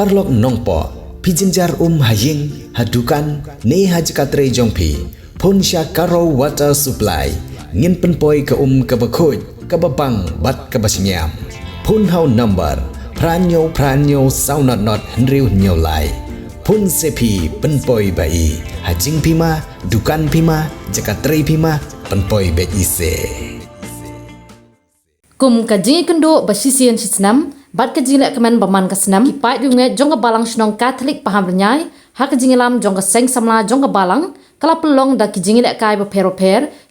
parlok nongpo pijinjar haying hadukan ne hajkatre jongpi pon sya karo water supply ngin penpoi ke kebakhoj kebabang bat kebasnyam pun hau number pranyo saunat not henriu nyolai pun sepi penpoi bai hajing pima dukan pima jakatre pima penpoi bet ise kum kaji kendo basisian sisnam bat kaji lek kemen baman kasnam kipai dunge jong balang snong Katolik paham renyai ha kaji lam jong seng samla jong balang kala pelong da kijing lek kai per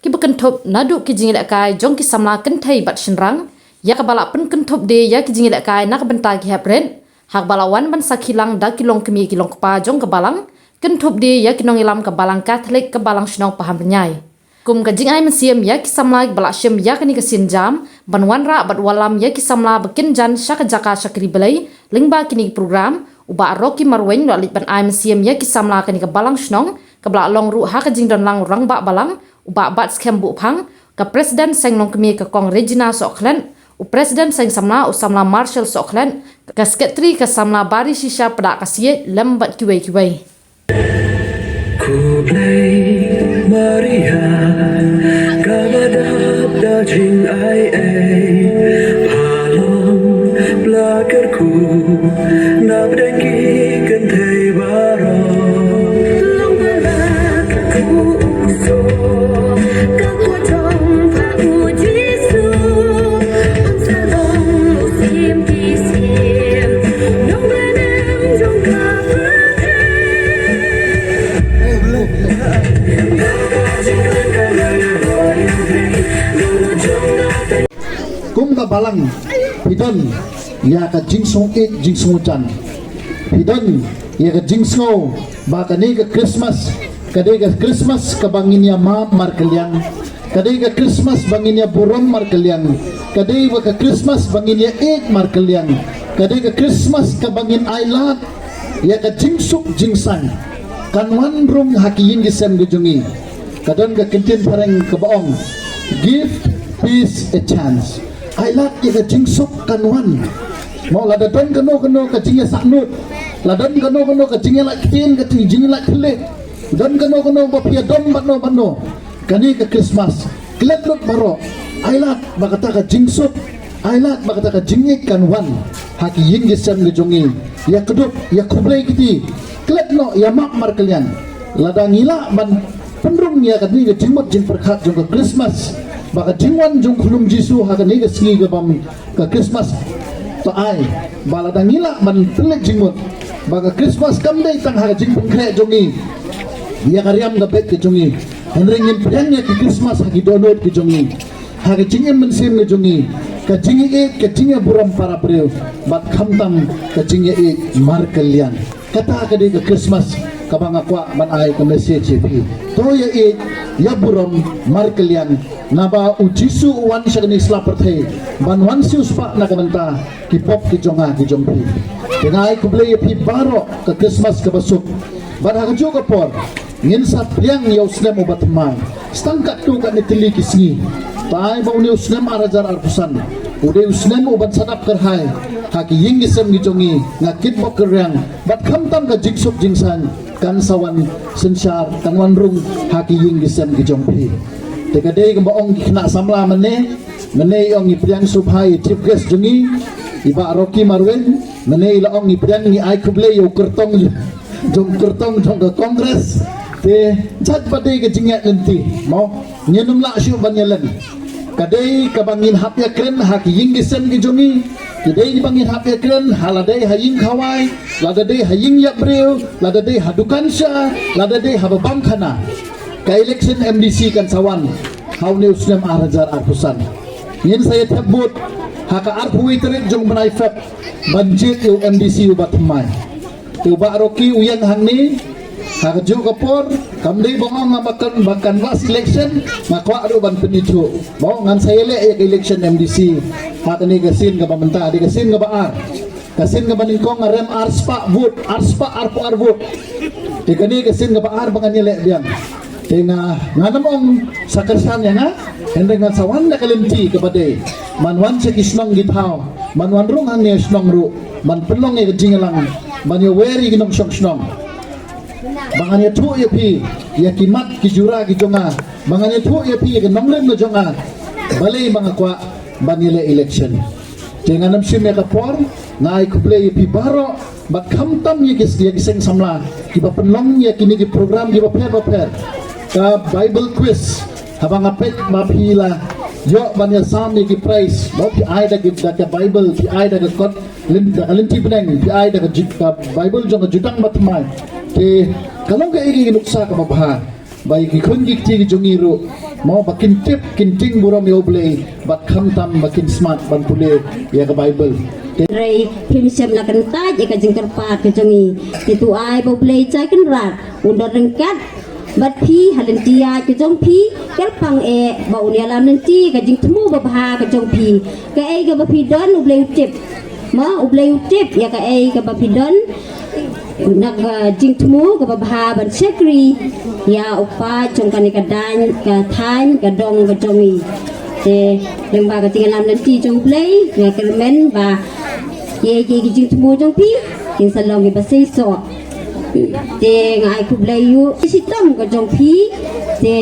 ki bekentop nadu kijing lek kai jong ki samla kentai bat shinrang ya ka bala pen kentop de ya kijing lek kai nak benta ki hapren hak balawan ban sakilang da kilong kemi kilong pa jong ka balang kentop de ya kinong ilam ka balang Katolik ka balang snong paham renyai kum kajing ai mensiam ya kisamla balak syem ya kani kesin jam banwan ra bat walam ya kisamla bekin jan syaka jaka syakri belai lingba kini program uba roki marwen lo lit ban ai mensiam ya kisamla kani ke balang snong ke balak long ru ha kajing don lang rang ba balang uba bat skem bu phang ke presiden seng long kemi ke kong Regina Soklen u presiden seng samla u samla Marshall Soklen ke sekretari ke samla bari shisha pada kasie lembat kiwai Ku play Maria kabadab da jing ai halong belakarku na bdengki kan thei baro long belakarku so ka ko trong pha u jisu on salong musim kisim nong benem jong ka kum ka balang hidon ya ka jingsong ek jingsong chan hidon ya ka jingsong ba ka ni ka Christmas ka bangin ya ma markeliang kadai ka Christmas bangin ya buram markeliang kadai ka Christmas bangin ya ek markeliang kadai ka Christmas ka bangin ailat ya ka jingsuk jingsang kanwan rum hakiyin gisem gejungi kadon ka kentin pareng ka baong give peace a chance I like ya jingsuk kanwan mau ladon kano ka jingya saknut ladon kano ka jingya lak tin ka jingya lak kle don kano ba pia dom bano kani ka Christmas klet lut baro I like bakata ka jingsuk I like bakata ka jingya kanwan haki yin gisem gejungi ya keduk ya kublai kiti klet no ya mak mar kalian ladangila ban penrung ya kani ka jingmot jing perkhat jong ka Christmas baka jingwan jong khulum Jisu ha kani ka singi ka bam ka Christmas to ai bala dangila ban telek jingmot baka Christmas kamdai tang ha jing pengkre jongi ya karyam ka bet ke jongi henringin pryangnya ki Christmas ha ki donot ki jongi ha ka jingin mensim ke jongi ka jingi ek ka jingi buram para priyo bat khamtam ka jingi ek mar kalian kata ka di ka Christmas kabang akwa man ay ka message pi to ya ek ya buram mar kalian naba ujisu wan siya kani slaperte ban wan siu spa na kamanta ki pop ki jonga ki jompi tingai kublay pi baro ka Christmas ka basuk ban ha jo ka por ngin sa priang yaw snem ubat man stangkat tu ka nitili kisngi tai ba uni usnem arajar arpusan ude usnem ubat sadap kerhai haki ying isem gijongi ngakit pok keryang bat khamtam ka jingsuk jingsan kan sawan sensyar kan wanrung haki ying isem gijompi tekadei kembaong kena samla mene yong ipriang subhai chief guest jungi iba Rocky Marwen mene ilaong ipriang ni ai kuble yo kertong jong ke kongres te jat padai ke jingat lenti mau nyenum la syu banyalan kadai kabangin hapya kren haki ying gisem gijungi kadai dibangin hapya kren haladai haying khawai ladadai haying yabreu ladadai hadukan sya ladadai hababam khana ka election MDC kan sawan hau ne usnem arajar arpusan yin saya tebut haka arpui terit jong benai feb banjit yu MDC ubat mai tu ba Rocky uyang hangni haka ju kapor kamdei bongong makan was election makwa adu ban penicu mau ngan saya le ya election MDC haka ni gasin ka pamenta di gasin ka baar kasin ka baningkong rem arspa vote arspa arpo arvot tikani kasin ka baar bangan le biang Tinga nganamong sakersan ya nga hendeng ngan sawan na kalimti kabade manwan sa kisnong githaw manwan rung hang ni snong ru man pelong e jingalang banyo weri ginong syong banganya tu ya pi ya kimat ki jura ki jonga banganya tu ya pi ke nonglem no jonga balai mga kwa banile election dengan nam sim ya kapor ngai kuble ya pi baro ba kamtam ya kiseng samla ki ba penlong ya kini ki program ki ba per ka bible quiz habang apet ma pi la yo banya samni ki price ba pi ai da ki da bible pi ai da kot linti peneng pi ai da bible jonga jutang matmai ke kalau ke igi nuksa ka mabha bai ki khungi ti jongiru mau bakin tip kinting buram yo blei bat khamtam bakin smart ban pule ya ka bible Ray prinsip na kanta jika jengker pat ke jongi itu ai bo blei chai kan rat undar rengkat bat pi halentia ke jong pi kel pang e ba unia lam nanti ka jing temu babha ke jong pi ka ai ka ba pi don u blei tip ma u blei tip ya ka ai ka ba pi don nak jing temu ke babha ban sekri ya upa jong kan ka dan ka than ka dong ka jongi te lemba ka tinggal nanti jong play ya kelmen ba ye jing temu jong pi kin salong ke basai so te ngai ku play yu sitom ka jong pi te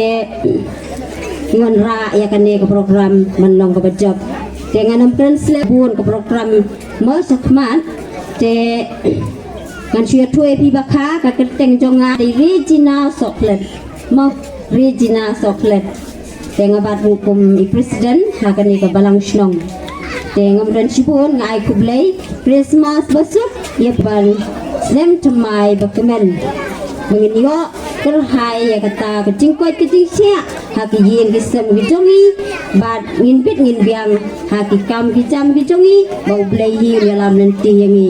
ngon ra ya kan ne ka program manlong ka bajab te nganam translate bun ka program mo sakman te kan sia tuai pi bakha ka keteng jonga di Regina Soklet mo Regina Soklet tenga bat hukum i presiden hakan ka balang snong tenga mran sibun ngai kublai Christmas besok ye ban sem temai bakemen mengin yo terhai ya kata kecing kuat kecing sia haki yin kisem gijongi bat ngin bit ngin biang haki kam kijam gijongi bau blai hi dalam nanti yangi